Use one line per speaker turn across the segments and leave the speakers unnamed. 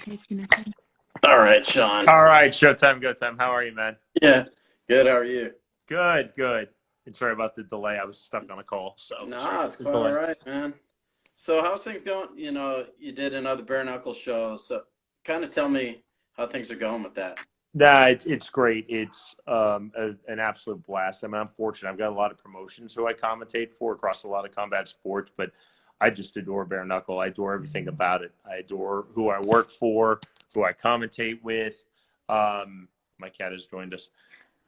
Okay, it's connected.
All right, Sean.
All right, showtime, go time. How are you, man?
Yeah, good. How are you?
Good, good. And sorry about the delay. I was stuck on a call, so sorry
Nah,
about
it's
the
quite all
delay.
right, man. So, how's things going? You did another bare knuckle show, so kind of tell me how things are going with that.
Nah, it's great. It's an absolute blast. I mean, I'm fortunate. I've got a lot of promotions who I commentate for across a lot of combat sports, but I just adore bare knuckle. I adore everything about it. I adore who I work for, who I commentate with. My cat has joined us.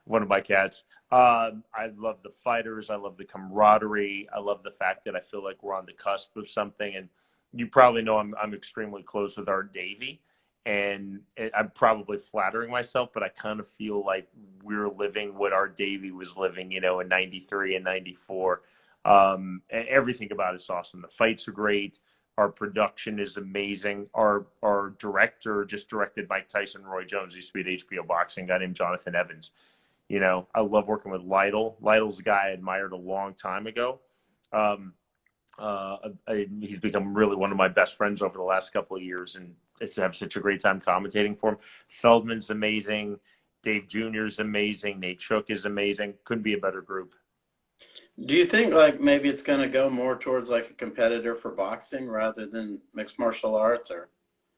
One of my cats. I love the fighters. I love the camaraderie. I love the fact that I feel like we're on the cusp of something. And you probably know I'm extremely close with Art Davie, and I'm probably flattering myself, but I kind of feel like we're living what Art Davie was living, in '93 and '94. Everything about it's awesome. The fights are great. Our production is amazing. Our director just directed Mike Tyson, Roy Jones. He used to be at HBO Boxing. A guy named Jonathan Evans. I love working with Lytle. Lytle's a guy I admired a long time ago. Um, he's become really one of my best friends over the last couple of years, and it's to have such a great time commentating for him. Feldman's amazing. Dave Jr. is amazing. Nate Shook is amazing. Couldn't be a better group.
Do you think like maybe it's gonna go more towards like a competitor for boxing rather than mixed martial arts, or?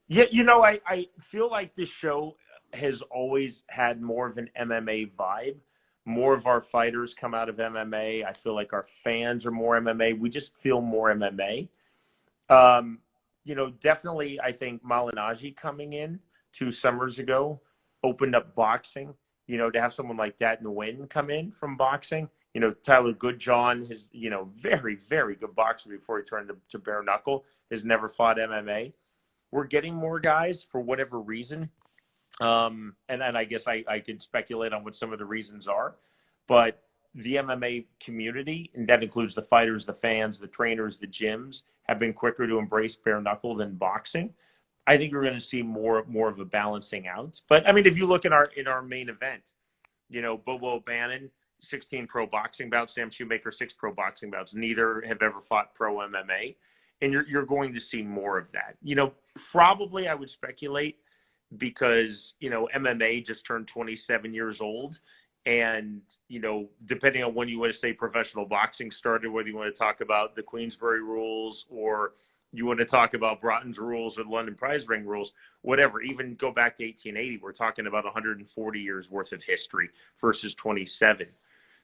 Yeah, I feel like this show has always had more of an MMA vibe. More of our fighters come out of MMA. I feel like our fans are more MMA. We just feel more MMA. Definitely, I think Malinaji coming in 2 summers ago opened up boxing. To have someone like that Nguyen come in from boxing. Tyler Goodjohn, his, very, very good boxer before he turned to bare knuckle, has never fought MMA. We're getting more guys for whatever reason. And I guess I could speculate on what some of the reasons are. But the MMA community, and that includes the fighters, the fans, the trainers, the gyms, have been quicker to embrace bare knuckle than boxing. I think we're going to see more of a balancing out. But I mean, if you look at our main event, Bobo Bannon, 16 pro boxing bouts, Sam Shoemaker, 6 pro boxing bouts. Neither have ever fought pro MMA. And you're going to see more of that. Probably I would speculate because, MMA just turned 27 years old. And, depending on when you want to say professional boxing started, whether you want to talk about the Queensberry rules or you want to talk about Broughton's rules or the London prize ring rules, whatever, even go back to 1880, we're talking about 140 years worth of history versus 27.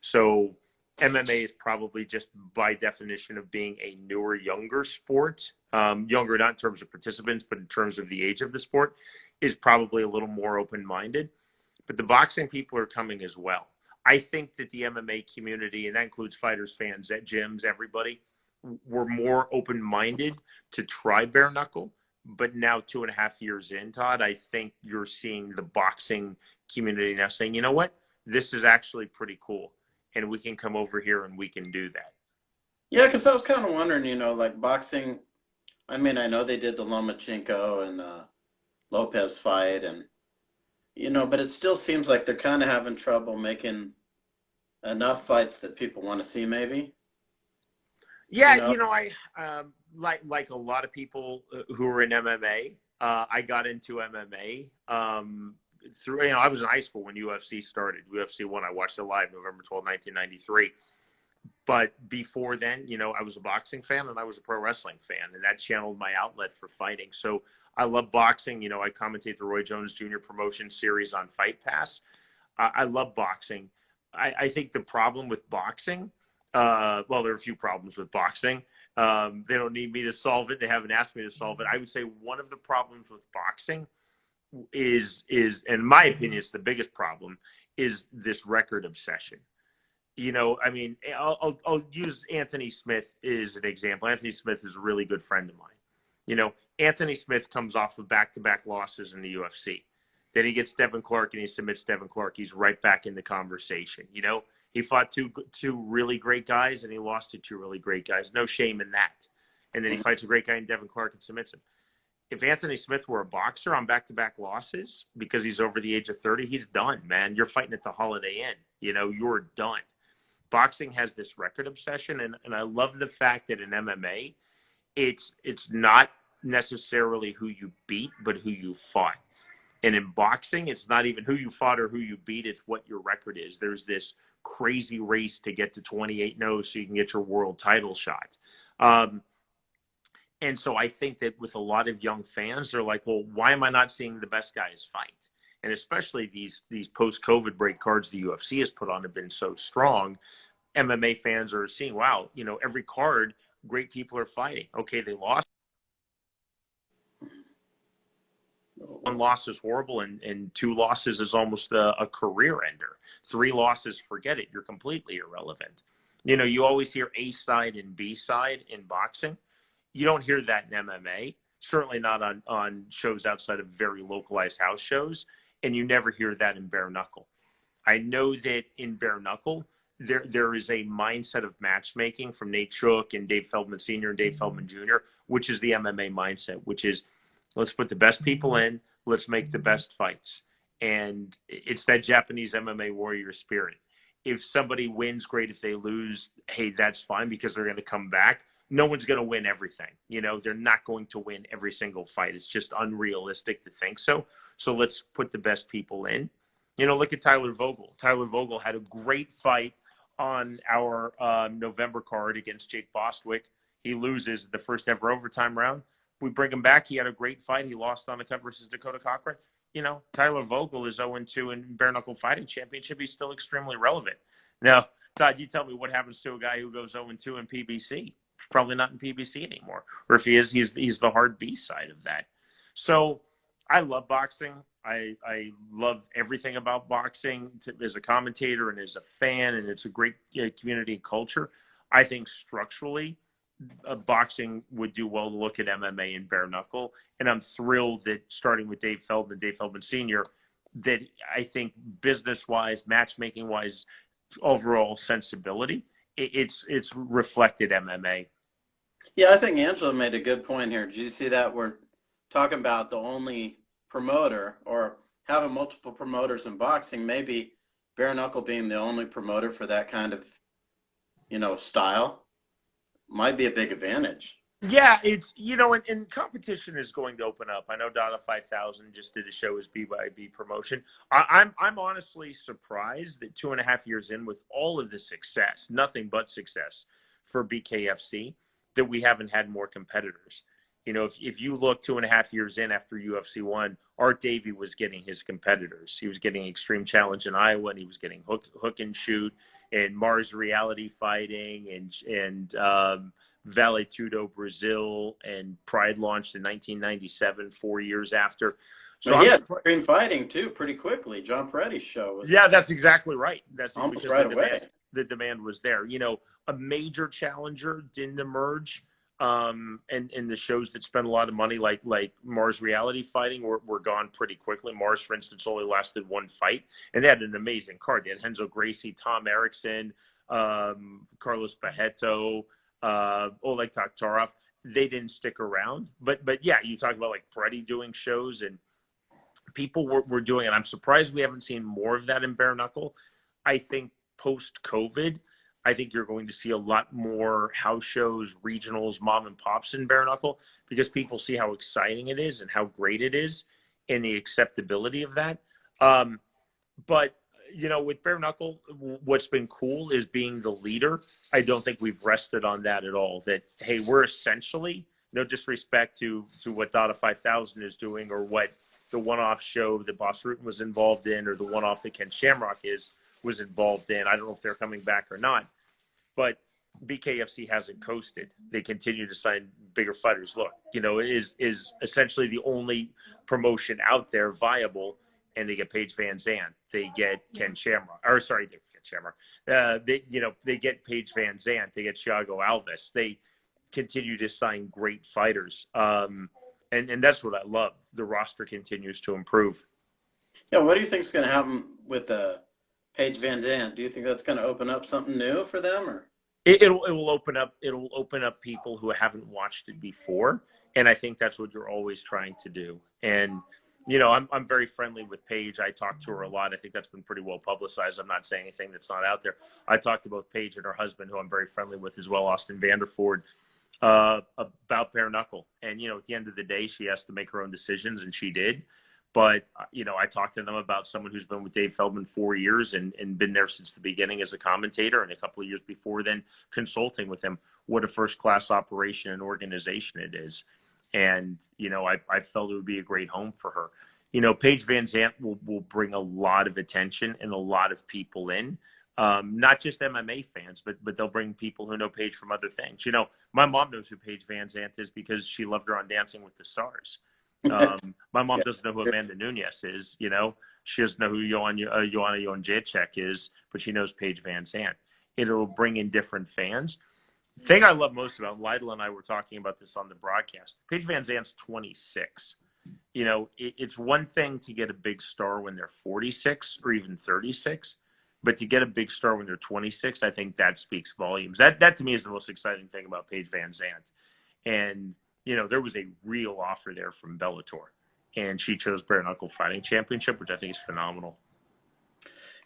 So MMA is probably just by definition of being a newer, younger sport, younger not in terms of participants, but in terms of the age of the sport, is probably a little more open-minded. But the boxing people are coming as well. I think that the MMA community, and that includes fighters, fans, at gyms, everybody, were more open-minded to try bare knuckle. But now 2.5 years in, Todd, I think you're seeing the boxing community now saying, you know what, this is actually pretty cool. And we can come over here and we can do that.
Yeah, because I was kind of wondering, like boxing. I mean, I know they did the Lomachenko and Lopez fight, and but it still seems like they're kind of having trouble making enough fights that people want to see, maybe. You
Yeah,
know?
I like a lot of people who are in MMA. I got into MMA through I was in high school when UFC started. UFC 1, I watched it live November 12th, 1993. But before then, I was a boxing fan and I was a pro wrestling fan, and that channeled my outlet for fighting. So I love boxing. I commentate the Roy Jones Jr. promotion series on Fight Pass. I love boxing. I think the problem with boxing, well, there are a few problems with boxing. They don't need me to solve it. They haven't asked me to solve it. I would say one of the problems with boxing is, in my opinion, it's the biggest problem, is this record obsession. I mean, I'll use Anthony Smith as an example. Anthony Smith is a really good friend of mine. Anthony Smith comes off of back-to-back losses in the UFC. Then he gets Devin Clark and he submits Devin Clark. He's right back in the conversation. He fought two really great guys and he lost to two really great guys. No shame in that. And then he fights a great guy in Devin Clark and submits him. If Anthony Smith were a boxer on back-to-back losses because he's over the age of 30, he's done, man. You're fighting at the Holiday Inn. You're done. Boxing has this record obsession, and I love the fact that in MMA, it's not necessarily who you beat, but who you fought. And in boxing, it's not even who you fought or who you beat, it's what your record is. There's this crazy race to get to 28-0 so you can get your world title shot. And so I think that with a lot of young fans, they're like, well, why am I not seeing the best guys fight? And especially these post-COVID break cards the UFC has put on have been so strong. MMA fans are seeing, wow, every card, great people are fighting. Okay, they lost. One loss is horrible, and two losses is almost a career ender. Three losses, forget it. You're completely irrelevant. You always hear A side and B side in boxing. You don't hear that in MMA, certainly not on shows outside of very localized house shows, and you never hear that in Bare Knuckle. I know that in Bare Knuckle, there is a mindset of matchmaking from Nate Shook and Dave Feldman Sr. and Dave Feldman Jr., which is the MMA mindset, which is let's put the best people in, let's make the best fights. And it's that Japanese MMA warrior spirit. If somebody wins, great. If they lose, hey, that's fine because they're going to come back. No one's going to win everything. They're not going to win every single fight. It's just unrealistic to think so. So let's put the best people in. Look at Tyler Vogel. Tyler Vogel had a great fight on our November card against Jake Bostwick. He loses the first ever overtime round. We bring him back. He had a great fight. He lost on the cut versus Dakota Cochran. Tyler Vogel is 0-2 in Bare Knuckle Fighting Championship. He's still extremely relevant. Now, Todd, you tell me what happens to a guy who goes 0-2 in PBC. Probably not in PBC anymore. Or if he is, he's the hard B side of that. So I love boxing. I love everything about boxing as a commentator and as a fan, and it's a great community and culture. I think structurally, boxing would do well to look at MMA and Bare Knuckle. And I'm thrilled that starting with Dave Feldman Sr., that I think business-wise, matchmaking-wise, overall sensibility, it's reflected MMA.
Yeah, I think Angela made a good point here. Did you see that? We're talking about the only promoter or having multiple promoters in boxing, maybe Bare Knuckle being the only promoter for that kind of, style might be a big advantage.
Yeah, it's, and competition is going to open up. I know Dada 5000 just did a show as BYB promotion. I'm honestly surprised that 2.5 years in with all of the success, nothing but success for BKFC, that we haven't had more competitors. If you look 2.5 years in after UFC 1, Art Davie was getting his competitors. He was getting Extreme Challenge in Iowa, and he was getting Hook and Shoot and Mars Reality Fighting and Vale Tudo Brazil, and Pride launched in 1997, 4 years after.
So he had Extreme Fighting too pretty quickly. John Peretti's show was
that's exactly right. That's
almost
because
right away.
The demand was there. A major challenger didn't emerge. And the shows that spend a lot of money, like Mars Reality Fighting, were gone pretty quickly. Mars, for instance, only lasted one fight, and they had an amazing card. They had Renzo Gracie, Tom Erickson, Carlos Bajeto, Oleg Taktarov. They didn't stick around, but yeah, you talk about like Peretti doing shows, and people were doing it. I'm surprised we haven't seen more of that in Bare Knuckle. I think post-COVID, I think you're going to see a lot more house shows, regionals, mom and pops in Bare Knuckle, because people see how exciting it is and how great it is and the acceptability of that. But, with Bare Knuckle, what's been cool is being the leader. I don't think we've rested on that at all. That, hey, we're essentially, no disrespect to what Dada 5000 is doing, or what the one-off show that Boss Rutan was involved in, or the one-off that Ken Shamrock was involved in. I don't know if they're coming back or not. But BKFC hasn't coasted. They continue to sign bigger fighters. Look, is essentially the only promotion out there viable, and they get Paige Van Zandt. They get Ken Shamrock. Or sorry, they get Shamrock. They get Paige Van Zandt. They get Thiago Alves. They continue to sign great fighters. And that's what I love. The roster continues to improve.
Yeah, what do you think is going to happen with Paige Van Zandt? Do you think that's going to open up something new for them, or
it will open up people who haven't watched it before, and I think that's what you're always trying to do. And I'm very friendly with Paige. I talk to her a lot. I think that's been pretty well publicized. I'm not saying anything that's not out there. I talked to both Paige and her husband, who I'm very friendly with as well, Austin Vanderford. About Bare Knuckle. And, at the end of the day, she has to make her own decisions, and she did. But, I talked to them about someone who's been with Dave Feldman 4 years and been there since the beginning as a commentator, and a couple of years before then consulting with him. What a first-class operation and organization it is. And, I felt it would be a great home for her. Paige Van Zandt will bring a lot of attention and a lot of people in. Not just MMA fans, but they'll bring people who know Paige from other things. My mom knows who Paige Van Zandt is because she loved her on Dancing with the Stars. My mom doesn't know who Amanda Nunes is. She doesn't know who Joanna Jędrzejczyk is, but she knows Paige Van Zandt. It'll bring in different fans. The thing I love most about Lytle and I were talking about this on the broadcast. Paige Van Zandt's 26. It's one thing to get a big star when they're 46 or even 36. But to get a big star when they're 26, I think that speaks volumes. That to me is the most exciting thing about Paige Van Zandt. And, there was a real offer there from Bellator. And she chose Bare Knuckle Fighting Championship, which I think is phenomenal.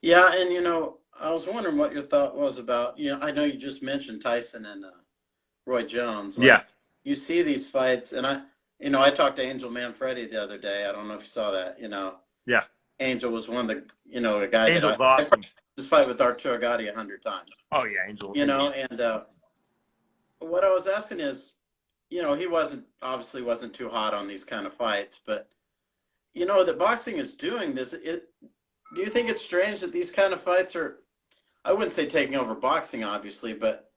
Yeah, and, I was wondering what your thought was about, I know you just mentioned Tyson and Roy Jones.
Yeah.
You see these fights, and I talked to Angel Manfredi the other day. I don't know if you saw that,
Yeah.
Angel was one of the, a guy
Angel's
that
awesome.
Just fight with Arturo Gatti 100 times.
Oh yeah, Angel.
And what I was asking is, he obviously wasn't too hot on these kind of fights, but that boxing is doing this. Do you think it's strange that these kind of fights are, I wouldn't say taking over boxing, obviously, but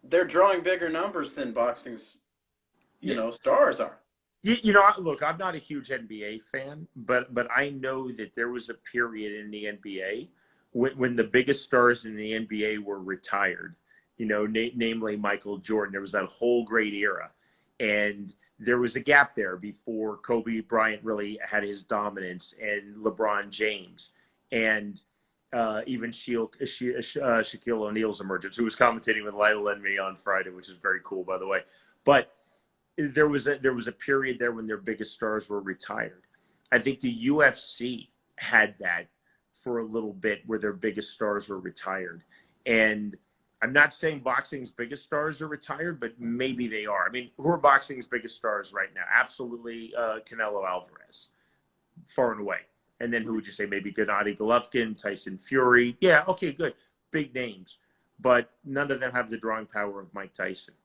they're drawing bigger numbers than boxing's, stars are.
Look, I'm not a huge NBA fan, but I know that there was a period in the NBA when the biggest stars in the NBA were retired, namely Michael Jordan. There was that whole great era. And there was a gap there before Kobe Bryant really had his dominance, and LeBron James, and even Shaquille O'Neal's emergence, who was commentating with Lytle and me on Friday, which is very cool, by the way. But there was a period there when their biggest stars were retired. I think the UFC had that for a little bit where their biggest stars were retired. And I'm not saying boxing's biggest stars are retired, but maybe they are. I mean, who are boxing's biggest stars right now? Absolutely Canelo Alvarez, far and away. And then who would you say? Maybe Gennady Golovkin, Tyson Fury. Yeah, okay, good. Big names. But none of them have the drawing power of Mike Tyson.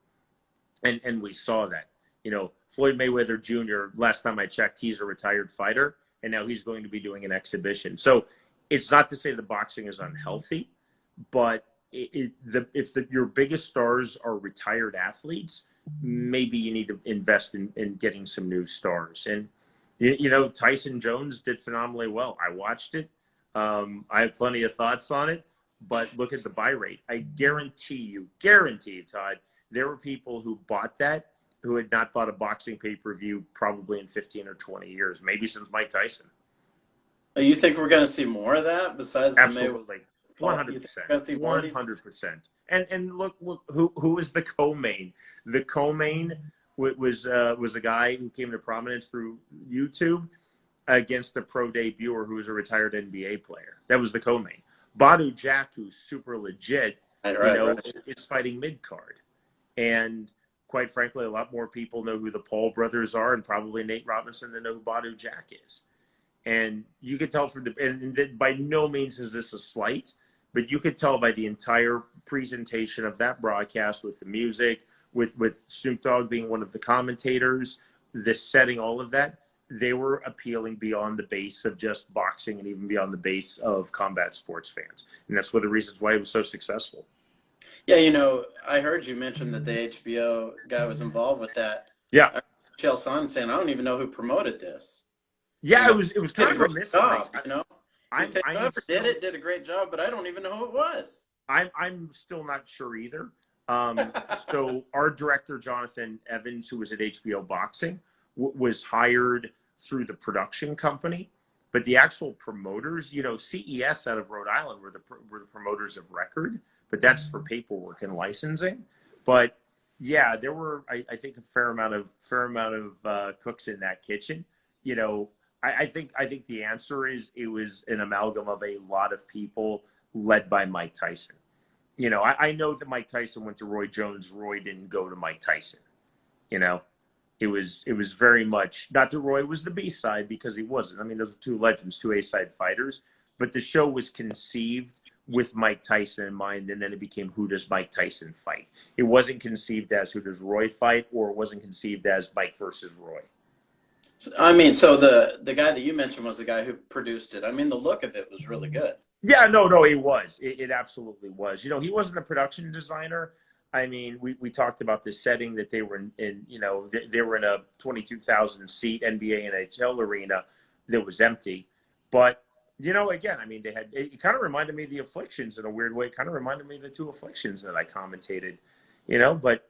And we saw that. Floyd Mayweather Jr., last time I checked, he's a retired fighter, and now he's going to be doing an exhibition. So it's not to say the boxing is unhealthy, but if your biggest stars are retired athletes, maybe you need to invest in getting some new stars. And, Tyson Jones did phenomenally well. I watched it. I have plenty of thoughts on it, but look at the buy rate. I guarantee you, Todd, there were people who bought that who had not bought a boxing pay-per-view probably in 15 or 20 years, maybe since Mike Tyson.
You think we're going to see more of that besides
Absolutely.
the
100%. 100%. And look who is the co-main? The co-main was a guy who came to prominence through YouTube against a pro debuter who was a retired NBA player. That was the co-main. Badu Jack, who's super legit, is fighting mid-card. And quite frankly, a lot more people know who the Paul brothers are, and probably Nate Robinson than know who Badu Jack is. And you could tell and by no means is this a slight, but you could tell by the entire presentation of that broadcast, with the music, with Snoop Dogg being one of the commentators, the setting, all of that, they were appealing beyond the base of just boxing and even beyond the base of combat sports fans. And that's one of the reasons why it was so successful.
Yeah, I heard you mention that the HBO guy was involved with that.
Yeah.
Chael Sonnen saying, I don't even know who promoted this.
Yeah, it was kind of a mystery.
He said whoever did a great job, but I don't even know who it was.
I'm still not sure either. So our director, Jonathan Evans, who was at HBO Boxing, was hired through the production company. But the actual promoters, CES out of Rhode Island were the promoters of record, but that's for paperwork and licensing. But yeah, there were, I think, a fair amount of cooks in that kitchen. I think the answer is it was an amalgam of a lot of people led by Mike Tyson. I know that Mike Tyson went to Roy Jones. Roy didn't go to Mike Tyson. You know, it was very much not that Roy was the B side, because he wasn't. I mean, those are two legends, two A side fighters. But the show was conceived with Mike Tyson in mind, and then it became, who does Mike Tyson fight? It wasn't conceived as who does Roy fight, or it wasn't conceived as Mike versus Roy.
I mean, so the guy that you mentioned was the guy who produced it. I mean, the look of it was really good.
Yeah, no, it was. It absolutely was. He wasn't a production designer. I mean, we talked about the setting that they were in. They were in a 22,000 seat NBA NHL arena that was empty. But, again, I mean, it kind of reminded me of the Afflictions in a weird way. It kind of reminded me of the two Afflictions that I commentated, but,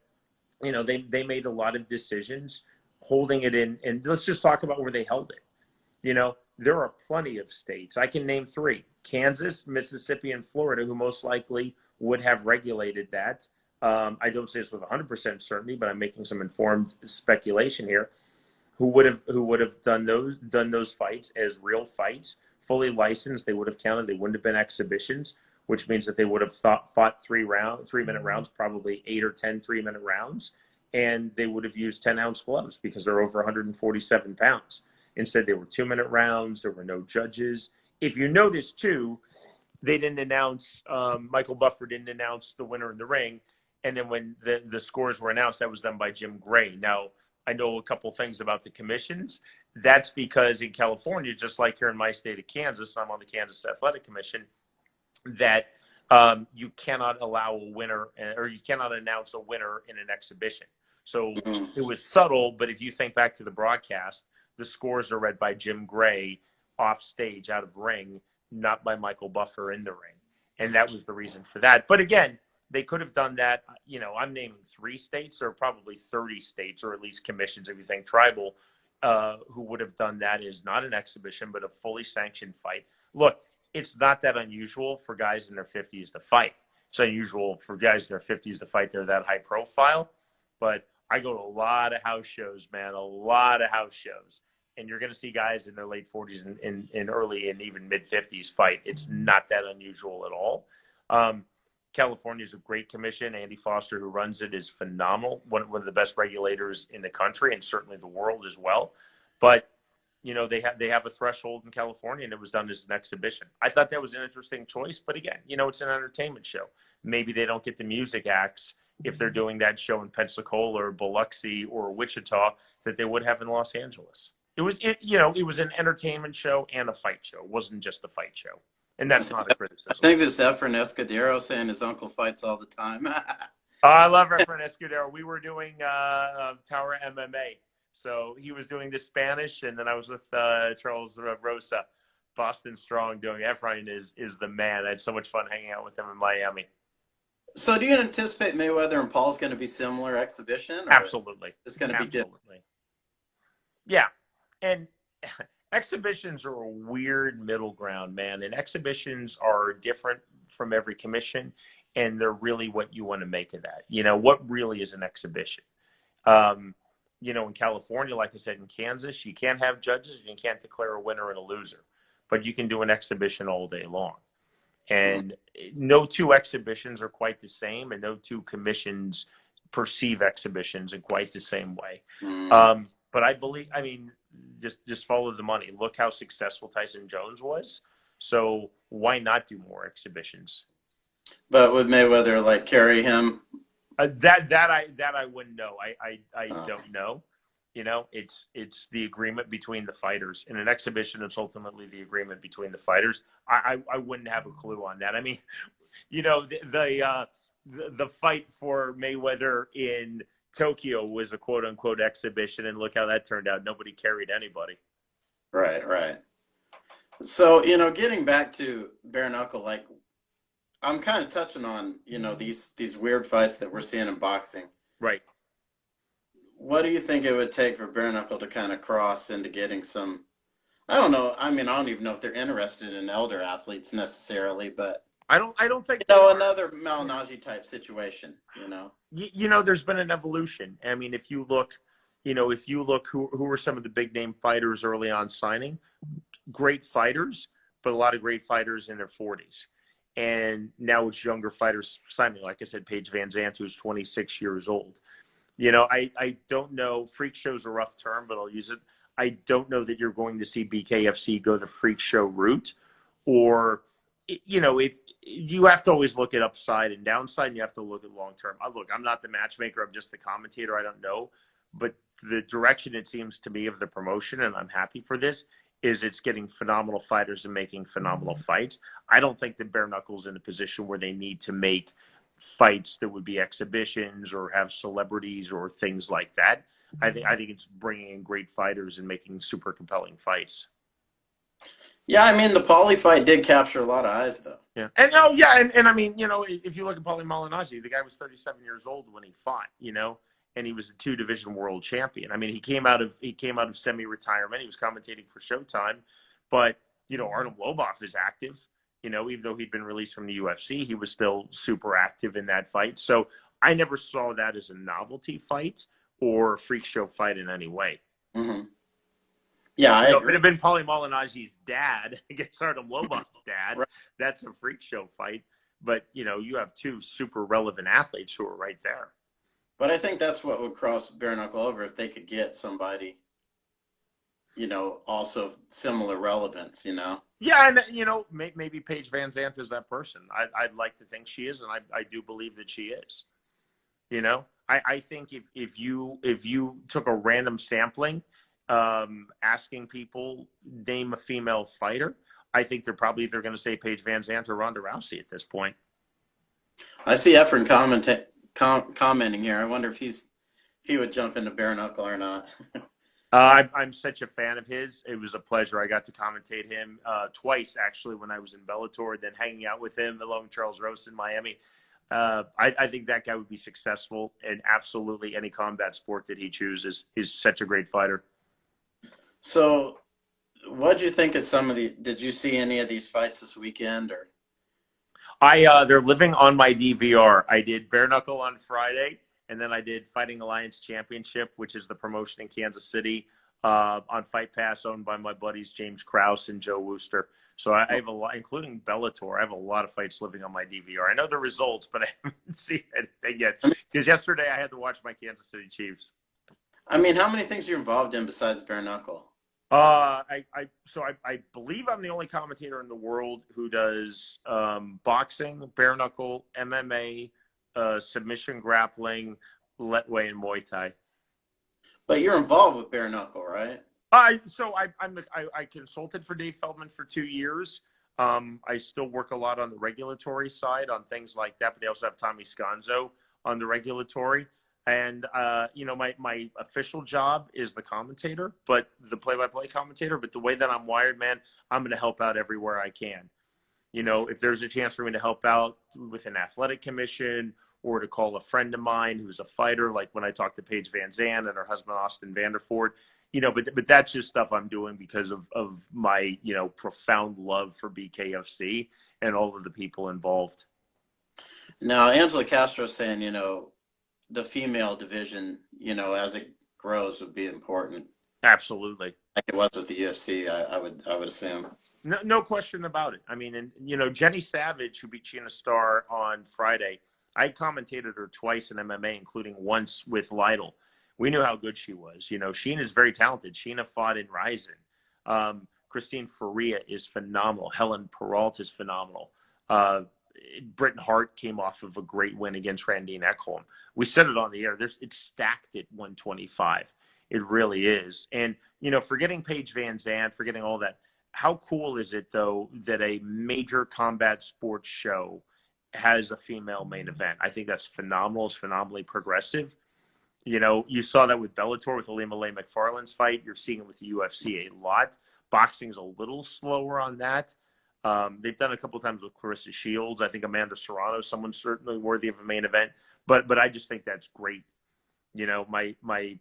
they made a lot of decisions holding it in. And let's just talk about where they held it. There are plenty of states. I can name three: Kansas, Mississippi, and Florida, who most likely would have regulated that. I don't say this with 100% certainty, but I'm making some informed speculation here. Who would have done those fights as real fights, fully licensed? They would have counted. They wouldn't have been exhibitions, which means that they would have fought 3-minute rounds, probably 8 or 10 3-minute rounds, and they would have used 10-ounce gloves because they're over 147 pounds. Instead, they were 2-minute rounds. There were no judges. If you notice, too, they didn't announce, Michael Buffer didn't announce the winner in the ring. And then when the scores were announced, that was done by Jim Gray. Now, I know a couple things about the commissions. That's because in California, just like here in my state of Kansas, I'm on the Kansas Athletic Commission, that you cannot allow a winner, or you cannot announce a winner in an exhibition. So it was subtle, but if you think back to the broadcast, the scores are read by Jim Gray off stage, out of ring, not by Michael Buffer in the ring. And that was the reason for that. But again, they could have done that. I'm naming 3 states, or probably 30 states, or at least commissions, if you think tribal, who would have done that as not an exhibition, but a fully sanctioned fight. Look, it's not that unusual for guys in their 50s to fight. It's unusual for guys in their 50s to fight. They're that high profile. But I go to a lot of house shows, man, a lot of house shows. And you're going to see guys in their late 40s and early and even mid-50s fight. It's not that unusual at all. California is a great commission. Andy Foster, who runs it, is phenomenal. One of the best regulators in the country, and certainly the world as well. But, they have a threshold in California, and it was done as an exhibition. I thought that was an interesting choice. But again, it's an entertainment show. Maybe they don't get the music acts if they're doing that show in Pensacola or Biloxi or Wichita that they would have in Los Angeles. It was an entertainment show and a fight show. It wasn't just a fight show. And that's not a criticism.
I think this Efren Escudero saying his uncle fights all the time.
I love Efren Escudero. We were doing Tower MMA. So he was doing the Spanish, and then I was with Charles Rosa, Boston Strong, doing Efren is the man. I had so much fun hanging out with him in Miami.
So do you anticipate Mayweather and Paul's going to be similar exhibition? Or
Absolutely.
It's going to be different.
Yeah. And exhibitions are a weird middle ground, man. And exhibitions are different from every commission, and they're really what you want to make of that. What really is an exhibition? In California, like I said, in Kansas, you can't have judges. You can't declare a winner and a loser. But you can do an exhibition all day long. And no two exhibitions are quite the same, and no two commissions perceive exhibitions in quite the same way. But just follow the money. Look how successful Tyson Jones was. So why not do more exhibitions?
But would Mayweather carry him?
That I wouldn't know. I don't know. It's the agreement between the fighters. In an exhibition, it's ultimately the agreement between the fighters. I wouldn't have a clue on that. I mean, the fight for Mayweather in Tokyo was a quote unquote exhibition, and look how that turned out. Nobody carried anybody.
Right. So, getting back to bare knuckle, I'm kind of touching on, these weird fights that we're seeing in boxing.
Right.
What do you think it would take for bare knuckle to kind of cross into getting some, I don't know. I mean, I don't even know if they're interested in elder athletes necessarily, but
I don't think
another Malinaji type situation,
there's been an evolution. I mean, if you look who were some of the big name fighters early on signing, great fighters, but a lot of great fighters in their 40s. and now it's younger fighters signing. Like I said, Paige Van Zandt, who's 26 years old. I don't know. Freak show's a rough term, but I'll use it. I don't know that you're going to see BKFC go the freak show route, or if you have to always look at upside and downside, and you have to look at long term. Look, I'm not the matchmaker. I'm just the commentator. I don't know, but the direction it seems to me of the promotion, and I'm happy for this, is it's getting phenomenal fighters and making phenomenal fights. I don't think that Bare Knuckle's in a position where they need to make fights that would be exhibitions or have celebrities or things like that. I think it's bringing in great fighters and making super compelling fights.
Yeah, I mean the Paulie fight did capture a lot of eyes, though.
Yeah, and oh yeah, and I mean, if you look at Paulie Malignaggi, the guy was 37 years old when he fought, and he was a 2 division world champion. I mean, he came out of semi-retirement. He was commentating for Showtime, but Artem Lobov is active. Even though he'd been released from the UFC, he was still super active in that fight. So I never saw that as a novelty fight or a freak show fight in any way.
Mm-hmm. Yeah, I agree.
If it had been Paulie Malignaggi's dad against Artem Lobov's dad,
Right.
That's a freak show fight. But, you have 2 super relevant athletes who are right there.
But I think that's what would cross Bare Knuckle over if they could get somebody, also similar relevance,
Yeah, and maybe Paige Van Zandt is that person. I'd like to think she is, and I do believe that she is. I think if you took a random sampling, asking people name a female fighter, I think they're probably either going to say Paige Van Zandt or Ronda Rousey at this point.
I see Efren commenting here. I wonder if he would jump into Bare Knuckle or not.
I'm such a fan of his. It was a pleasure. I got to commentate him twice, actually, when I was in Bellator, then hanging out with him along Charles Roast in Miami. I think that guy would be successful in absolutely any combat sport that he chooses. He's such a great fighter.
So, what did you think of did you see any of these fights this weekend? Or
they're living on my DVR. I did Bare Knuckle on Friday, and then I did Fighting Alliance Championship, which is the promotion in Kansas City, on Fight Pass, owned by my buddies James Krause and Joe Wooster. So I have a lot, including Bellator. I have a lot of fights living on my DVR. I know the results, but I haven't seen anything yet. Because yesterday I had to watch my Kansas City Chiefs.
I mean, how many things are you involved in besides Bare Knuckle?
I believe I'm the only commentator in the world who does boxing, bare knuckle, MMA, submission grappling, letway, and Muay Thai.
But you're involved with Bare Knuckle, right?
I consulted for Dave Feldman for 2 years. I still work a lot on the regulatory side on things like that, but they also have Tommy Sconzo on the regulatory. And, my official job is the commentator, but the play-by-play commentator. But the way that I'm wired, man, I'm going to help out everywhere I can. If there's a chance for me to help out with an athletic commission or to call a friend of mine who's a fighter, like when I talked to Paige Van Zandt and her husband, Austin Vanderford, but that's just stuff I'm doing because of my, profound love for BKFC and all of the people involved.
Now, Angela Castro's saying, the female division, as it grows would be important.
Absolutely.
Like it was with the UFC, I would assume.
No question about it. I mean, and Jenny Savage, who beat Sheena Starr on Friday, I commentated her twice in MMA, including once with Lytle. We knew how good she was. Sheena is very talented. Sheena fought in Ryzen. Christine Faria is phenomenal. Helen Peralta is phenomenal. Britton Hart came off of a great win against Randine Ekholm. We said it on the air. It's stacked at 125. It really is. And, forgetting Paige Van Zandt, forgetting all that, how cool is it, though, that a major combat sports show has a female main event? I think that's phenomenal. It's phenomenally progressive. You saw that with Bellator, with Alima Lay McFarland's fight. You're seeing it with the UFC a lot. Boxing's a little slower on that. They've done a couple of times with Clarissa Shields. I think Amanda Serrano, someone certainly worthy of a main event. But I just think that's great. My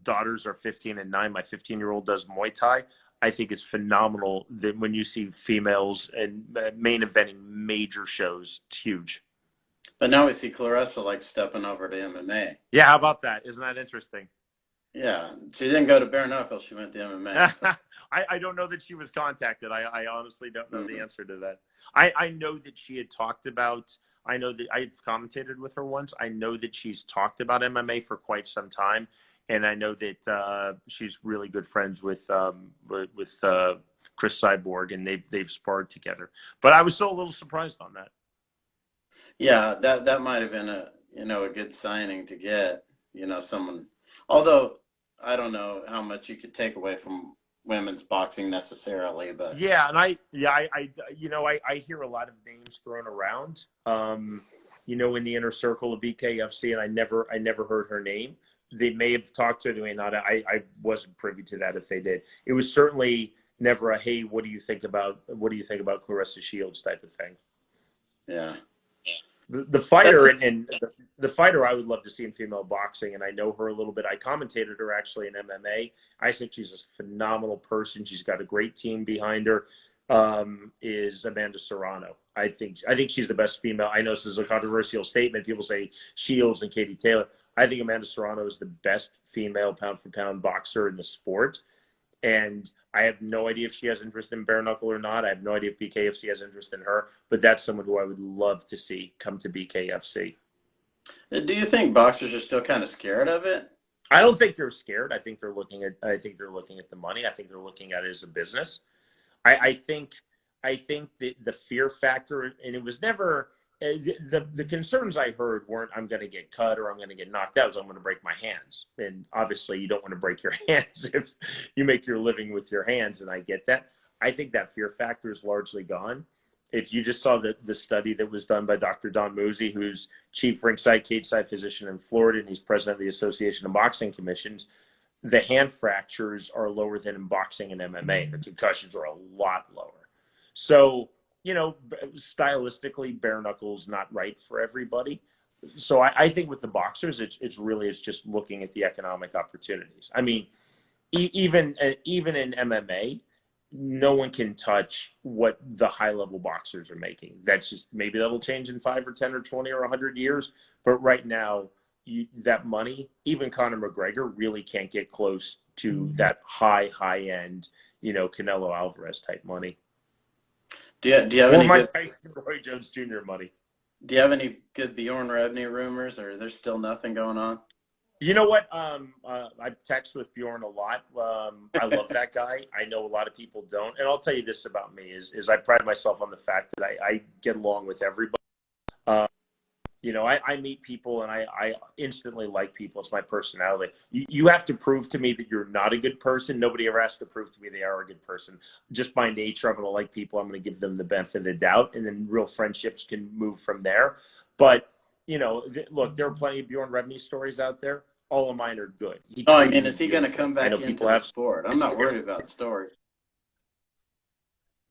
daughters are 15 and 9. My 15-year-old does Muay Thai. I think it's phenomenal that when you see females and main eventing major shows, it's huge.
But now we see Clarissa stepping over to MMA.
Yeah, how about that? Isn't that interesting?
Yeah, she didn't go to bare knuckle. She went to MMA. So.
I don't know that she was contacted. I honestly don't know the
Mhm.
answer to that. I know that she had talked about. I know that I've commentated with her once. I know that she's talked about MMA for quite some time, and I know that she's really good friends with Chris Cyborg, and they've sparred together. But I was still a little surprised on that.
Yeah, that might have been a good signing to get, someone. Although I don't know how much you could take away from women's boxing necessarily, but
Yeah, and I hear a lot of names thrown around. In the inner circle of BKFC, and I never heard her name. They may have talked to her, they may not. I wasn't privy to that if they did. It was certainly never a hey, what do you think about Clarissa Shields type of thing.
yeah.
The
That's
fighter and the fighter I would love to see in female boxing, and I know her a little bit. I commentated her actually in MMA. I think she's a phenomenal person. She's got a great team behind her. Is Amanda Serrano. I think she's the best female. I know this is a controversial statement. People say Shields and Katie Taylor. I think Amanda Serrano is the best female pound for pound boxer in the sport. And I have no idea if she has interest in bare knuckle or not. I have no idea if BKFC has interest in her, but that's someone who I would love to see come to BKFC.
Do you think boxers are still kind of scared of it?
I don't think they're scared. I think they're looking at the money. I think they're looking at it as a business. I think that the fear factor, and it was never the concerns I heard weren't I'm going to get cut or I'm going to get knocked out. It was I'm going to break my hands, and obviously you don't want to break your hands if you make your living with your hands, and I get that. I think that fear factor is largely gone. If you just saw the study that was done by Dr. Don Musi, who's chief ringside cage-side physician in Florida, and he's president of the Association of Boxing Commissions, the hand fractures are lower than in boxing and MMA. The concussions are a lot lower. So, stylistically, bare knuckles not right for everybody. So I think with the boxers, it's just looking at the economic opportunities. I mean, even in MMA, no one can touch what the high level boxers are making. That's just maybe that'll change in 5 or 10 or 20 or 100 years. But right now, that money, even Conor McGregor really can't get close to that high end, Canelo Alvarez type money,
Do you have
or
any
Mike
good
Tyson, Roy Jones Jr. money.
do you have any good Bjorn Rebney rumors, or there's still nothing going on?
You know what? I text with Bjorn a lot. I love that guy. I know a lot of people don't, and I'll tell you this about me: is I pride myself on the fact that I get along with everybody. Uh, I meet people and I instantly like people. It's my personality. You have to prove to me that you're not a good person. Nobody ever has to prove to me they are a good person. Just by nature, I'm going to like people. I'm going to give them the benefit of the doubt, and then real friendships can move from there. But, look, there are plenty of Bjorn Rebney stories out there. All of mine are good. He
No, I
treated
mean,
me
is he going to
beautifully.
come
I
back
know
into
people
the
have
sport? I'm not
stories.
worried about stories.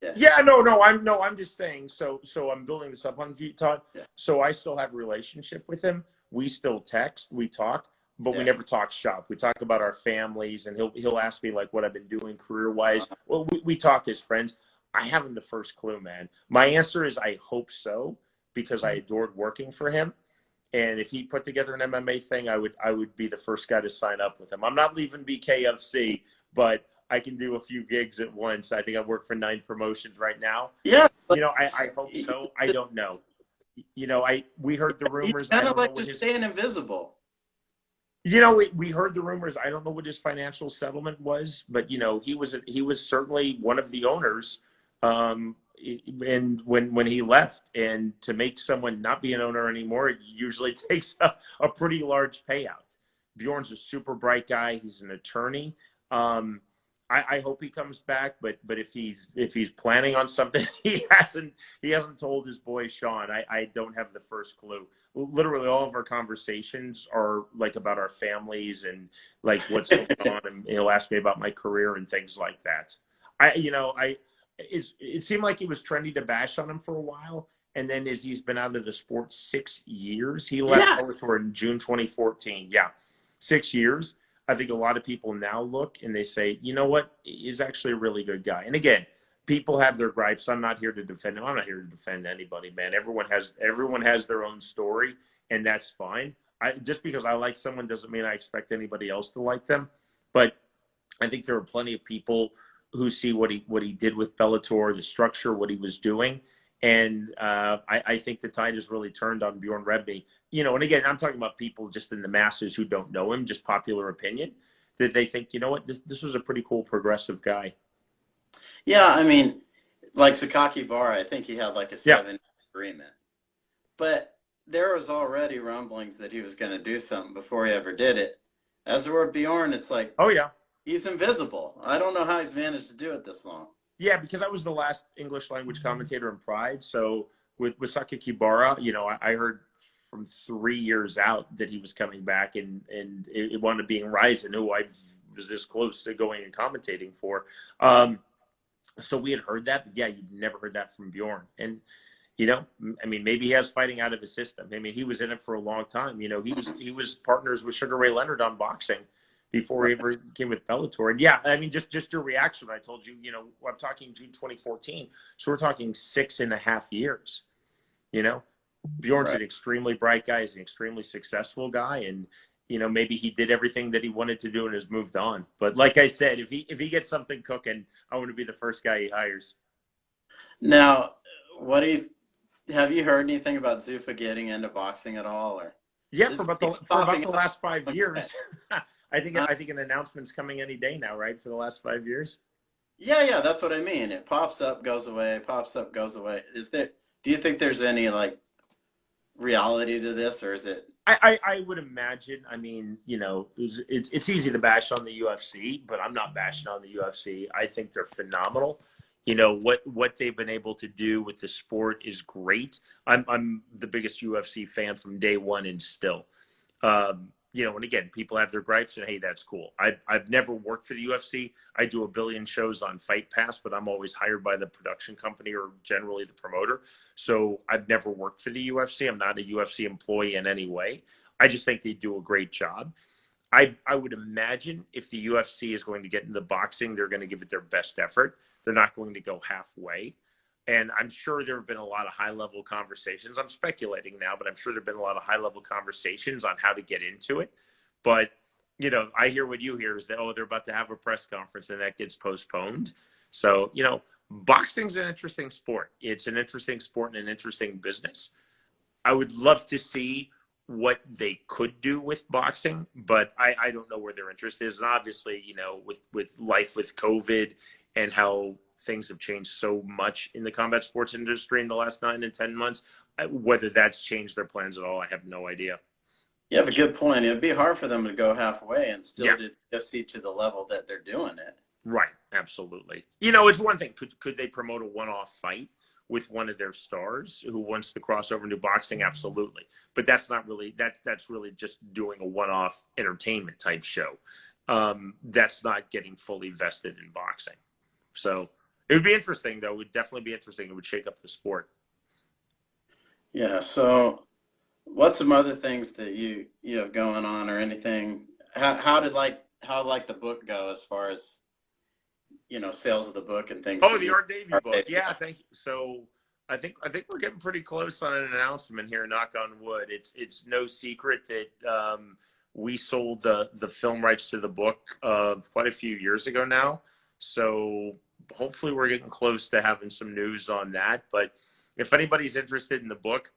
Yeah,
Yeah, no, I'm just saying. So I'm building this up on Todd.
yeah,
So I still have a relationship with him. We still text, we talk, but we
yeah.
never talk shop. We talk about our families, and he'll ask me like what I've been doing career wise. Well, we talk as friends. I haven't the first clue, man. My answer is I hope so because I adored working for him. And if he put together an MMA thing, I would be the first guy to sign up with him. I'm not leaving BKFC, but I can do a few gigs at once. I think I work for 9 promotions right now.
Yeah,
I hope so. I don't know. We heard the
he's
rumors. I
kind of
don't know
like
what
just
his
staying invisible.
we heard the rumors. I don't know what his financial settlement was, but he was certainly one of the owners. Um, and when he left, and to make someone not be an owner anymore, it usually takes a pretty large payout. Bjorn's a super bright guy. He's an attorney. I hope he comes back, but if he's planning on something, he hasn't told his boy Sean. I don't have the first clue. Literally, all of our conversations are like about our families and like what's going on, and he'll ask me about my career and things like that. It seemed like he was trendy to bash on him for a while, and then as he's been out of the sport 6 years, he left
Yeah,
Bellator in June 2014. Yeah, 6 years. I think a lot of people now look and they say, you know what, he's actually a really good guy. And again, people have their gripes. I'm not here to defend him. I'm not here to defend anybody, man. Everyone has their own story, and that's fine. Just because I like someone doesn't mean I expect anybody else to like them. But I think there are plenty of people who see what he did with Bellator, the structure, what he was doing, and I think the tide has really turned on Bjorn Rebney. And again, I'm talking about people just in the masses who don't know him, just popular opinion, that they think, what, this was a pretty cool progressive guy.
Yeah, I mean, like Sakaki Bara, I think he had like a
Yeah.
7 agreement. But there was already rumblings that he was going to do something before he ever did it. As for Bjorn, it's like
Oh yeah.
he's invisible. I don't know how he's managed to do it this long.
Yeah, because I was the last English language commentator in Pride. So with Saki Kibara, I heard from 3 years out that he was coming back, and it wound up being Ryzen, who I was this close to going and commentating for. So we had heard that, but yeah, you'd never heard that from Bjorn. And I mean, maybe he has fighting out of his system. I mean, he was in it for a long time. He was partners with Sugar Ray Leonard on boxing before he
Right.
ever came with Bellator. And yeah, I mean, just your reaction. I told you, I'm talking June 2014, so we're talking 6.5 years. You know, Bjorn's
Right.
an extremely bright guy. He's an extremely successful guy, and maybe he did everything that he wanted to do and has moved on. But like I said, if he gets something cooking, I want to be the first guy he hires.
Now, what do you have you heard anything about Zuffa getting into boxing at all, or
Yeah,
this
for
keeps
about
popping
the
up?
last 5 years. I think
Uh,
I think an announcement's coming any day now, right? For the last 5 years.
yeah, yeah, that's what I mean. It pops up, goes away, pops up, goes away. Do you think there's any like reality to this, or is it?
I would imagine. I mean, it's easy to bash on the UFC, but I'm not bashing on the UFC. I think they're phenomenal. What they've been able to do with the sport is great. I'm the biggest UFC fan from day one, and still. And again, people have their gripes, and hey, that's cool. I've never worked for the UFC. I do a billion shows on Fight Pass, but I'm always hired by the production company or generally the promoter. So I've never worked for the UFC. I'm not a UFC employee in any way. I just think they do a great job. I would imagine if the UFC is going to get into boxing, they're going to give it their best effort. They're not going to go halfway. And I'm sure there have been a lot of high level conversations. I'm speculating now, but I'm sure there have been a lot of high level conversations on how to get into it. But, I hear what you hear is that, oh, they're about to have a press conference and that gets postponed. So, boxing's an interesting sport. It's an interesting sport and an interesting business. I would love to see what they could do with boxing, but I don't know where their interest is. And obviously, with life with COVID and how things have changed so much in the combat sports industry in the last 9 to 10 months, whether that's changed their plans at all, I have no idea.
You have a good point. It'd be hard for them to go halfway and still
Yeah,
do the UFC to the level that they're doing it.
right. Absolutely. It's one thing. Could they promote a one-off fight with one of their stars who wants to cross over into boxing? Absolutely. But that's not really that's really just doing a one-off entertainment type show. That's not getting fully vested in boxing. So it would be interesting, though. It would definitely be interesting. It would shake up the sport.
Yeah. So, what's some other things that you have going on, or anything? How the book go as far as sales of the book and things
Oh,
that
the
you
Art Davy
are
book.
able
Yeah,
to-
thank you. So I think we're getting pretty close on an announcement here. Knock on wood. It's no secret that we sold the film rights to the book quite a few years ago now. So hopefully we're getting close to having some news on that. But if anybody's interested in the book,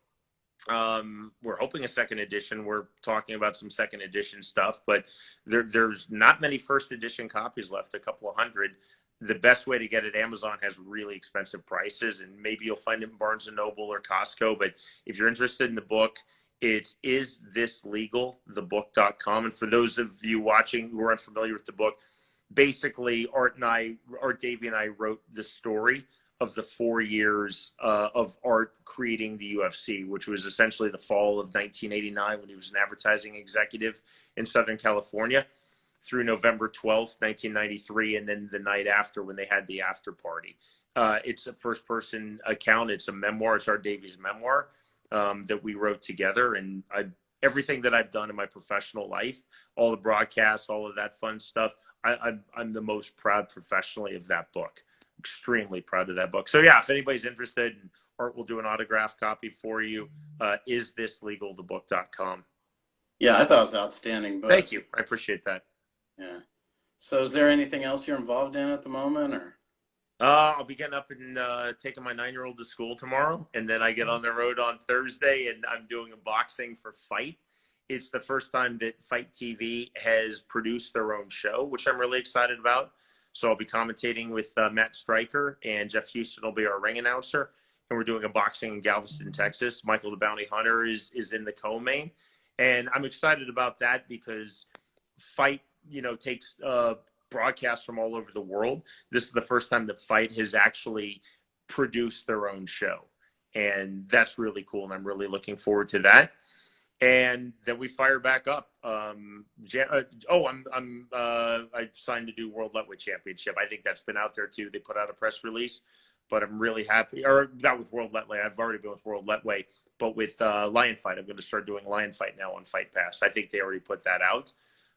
we're hoping a second edition. We're talking about some second edition stuff, but there's not many first edition copies left, a couple of hundred. The best way to get it, Amazon has really expensive prices, and maybe you'll find it in Barnes and Noble or Costco. But if you're interested in the book, it's Is This Legal? Thebook.com. And for those of you watching who are unfamiliar with the book, basically Art Davey and I wrote the story of the 4 years of Art creating the UFC, which was essentially the fall of 1989 when he was an advertising executive in Southern California, through November 12th, 1993, and then the night after when they had the after party. It's a first-person account. It's a memoir. It's Art Davey's memoir that we wrote together. And everything that I've done in my professional life, all the broadcasts, all of that fun stuff, I'm the most proud professionally of that book. Extremely proud of that book. So yeah, if anybody's interested, Art will do an autograph copy for you. Is This Legal? Thebook.com.
Yeah, I thought it was outstanding book.
Thank you. I appreciate that.
Yeah. So is there anything else you're involved in at the moment, or?
I'll be getting up and taking my 9-year-old to school tomorrow, and then I get on the road on Thursday, and I'm doing a boxing for Fight. It's the first time that Fight TV has produced their own show, which I'm really excited about. So I'll be commentating with Matt Stryker, and Jeff Houston will be our ring announcer, and we're doing a boxing in Galveston, Texas. Michael the Bounty Hunter is in the co-main, and I'm excited about that because Fight, takes broadcasts from all over the world. This is the first time that Fight has actually produced their own show, and that's really cool. And I'm really looking forward to that. And then we fire back up. I signed to do World Lightweight Championship. I think that's been out there too. They put out a press release, but I'm really happy. Or not with World Lightweight. I've already been with World Lightweight, but with Lion Fight, I'm going to start doing Lion Fight now on Fight Pass. I think they already put that out,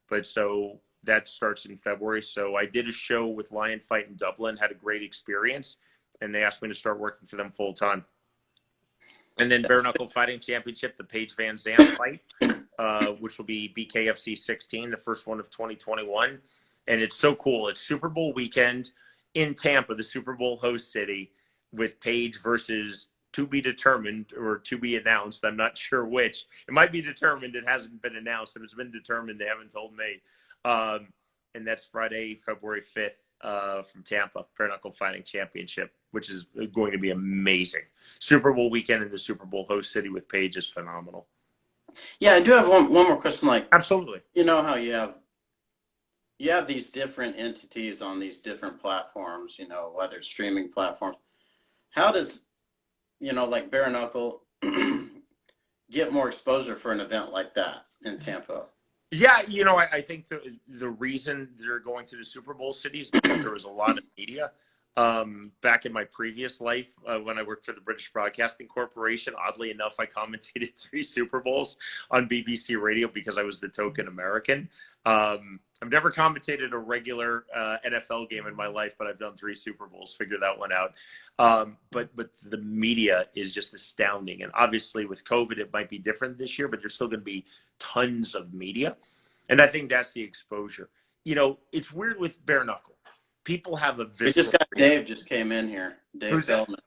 but so that starts in February. So I did a show with Lion Fight in Dublin, had a great experience, and they asked me to start working for them full time. And then Bare Knuckle Fighting Championship, the Paige Van Zandt fight, which will be BKFC 16, the first one of 2021. And it's so cool. It's Super Bowl weekend in Tampa, the Super Bowl host city, with Paige versus to be determined or to be announced. I'm not sure which. It might be determined. It hasn't been announced. If it's been determined, they haven't told me. And that's Friday, February 5th from Tampa, Bare Knuckle Fighting Championship, which is going to be amazing. Super Bowl weekend in the Super Bowl host city with Paige is phenomenal.
Yeah, I do have one more question. Like,
absolutely,
you know how you have these different entities on these different platforms, whether it's streaming platforms. How does, like Bare Knuckle get more exposure for an event like that in Tampa?
Yeah, I think the reason they're going to the Super Bowl city is because there was a lot of media. Back in my previous life, when I worked for the British Broadcasting Corporation, oddly enough, I commentated 3 Super Bowls on BBC Radio because I was the token American. I've never commentated a regular NFL game in my life, but I've done 3 Super Bowls. Figure that one out. But the media is just astounding. And obviously with COVID, it might be different this year, but there's still going to be tons of media. And I think that's the exposure. It's weird with Bare Knuckle. People have a visceral.
We just got Dave just came in here. Dave Feldman.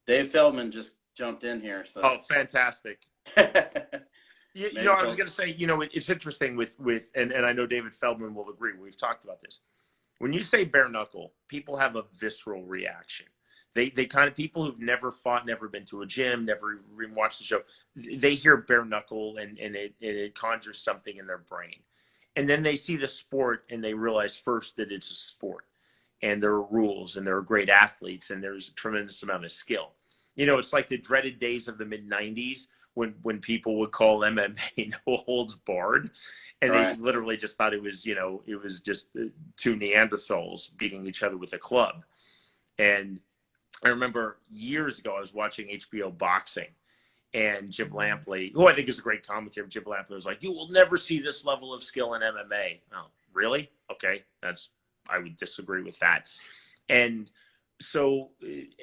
Dave Feldman just jumped in here. So.
Oh, fantastic. I was going to say, it's interesting with and I know David Feldman will agree. We've talked about this. When you say Bare Knuckle, people have a visceral reaction. They kind of, people who've never fought, never been to a gym, never even watched the show, they hear Bare Knuckle and it conjures something in their brain. And then they see the sport and they realize first that it's a sport. And there are rules, and there are great athletes, and there's a tremendous amount of skill. It's like the dreaded days of the mid-'90s when people would call MMA no holds barred, and right. They literally just thought it was, it was just 2 Neanderthals beating each other with a club. And I remember years ago, I was watching HBO Boxing, and Jim Lampley, who I think is a great commentator, Jim Lampley was like, "You will never see this level of skill in MMA." Oh, really? Okay, I would disagree with that. And so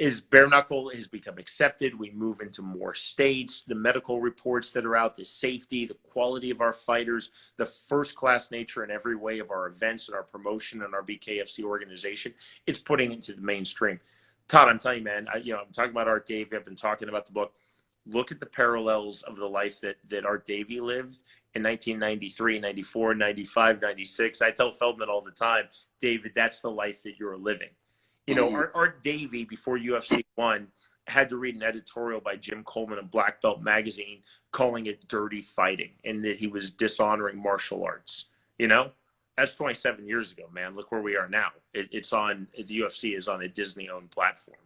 as Bare Knuckle has become accepted, we move into more states, the medical reports that are out, the safety, the quality of our fighters, the first-class nature in every way of our events and our promotion and our BKFC organization, it's putting it into the mainstream. Todd, I'm telling you, man, I'm talking about Art Davie. I've been talking about the book. Look at the parallels of the life that Art Davie lived in 1993, 94, 95, 96. I tell Feldman all the time, David, that's the life that you're living. Art Davie, before UFC 1, had to read an editorial by Jim Coleman of Black Belt Magazine calling it dirty fighting and that he was dishonoring martial arts. That's 27 years ago, man. Look where we are now. The UFC is on a Disney-owned platform.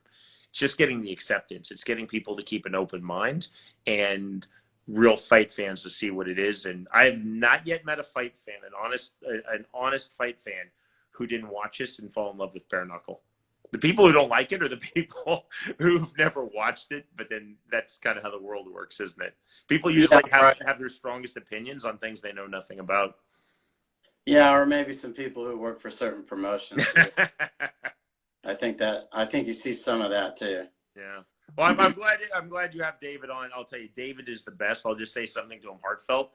It's just getting the acceptance. It's getting people to keep an open mind and real fight fans to see what it is. And I have not yet met a fight fan, an honest fight fan who didn't watch us and fall in love with Bare Knuckle. The people who don't like it are the people who've never watched it, but then that's kind of how the world works, isn't it? People usually have their strongest opinions on things they know nothing about.
Yeah, or maybe some people who work for certain promotions. I think you see some of that too.
Yeah. Well, I'm glad you have David on. I'll tell you, David is the best. I'll just say something to him heartfelt.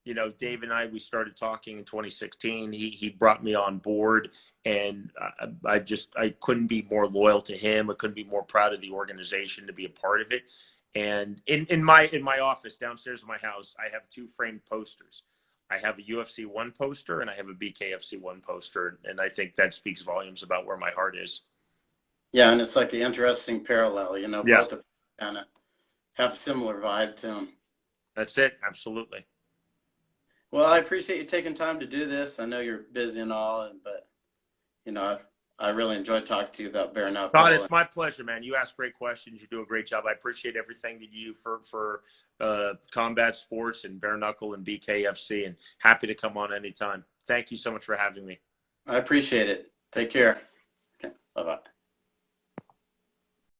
You know, Dave and I, we started talking in 2016. He brought me on board, and I couldn't be more loyal to him. I couldn't be more proud of the organization to be a part of it. And in my office downstairs in my house, I have two framed posters. I have a UFC one poster and I have a BKFC one poster, and I think that speaks volumes about where my heart is.
Yeah, and it's like the interesting parallel. You know,
Yeah,
both kind of have a similar vibe to them.
that's it. Absolutely.
Well, I appreciate you taking time to do this. I know you're busy and all, but you know, I really enjoyed talking to you about bare
Todd,
knuckle.
it's my pleasure, man. You ask great questions. You do a great job. I appreciate everything that you do for combat sports and bare knuckle and BKFC, and happy to come on anytime. Thank you so much for having me.
I appreciate it. Take care. Okay, bye bye.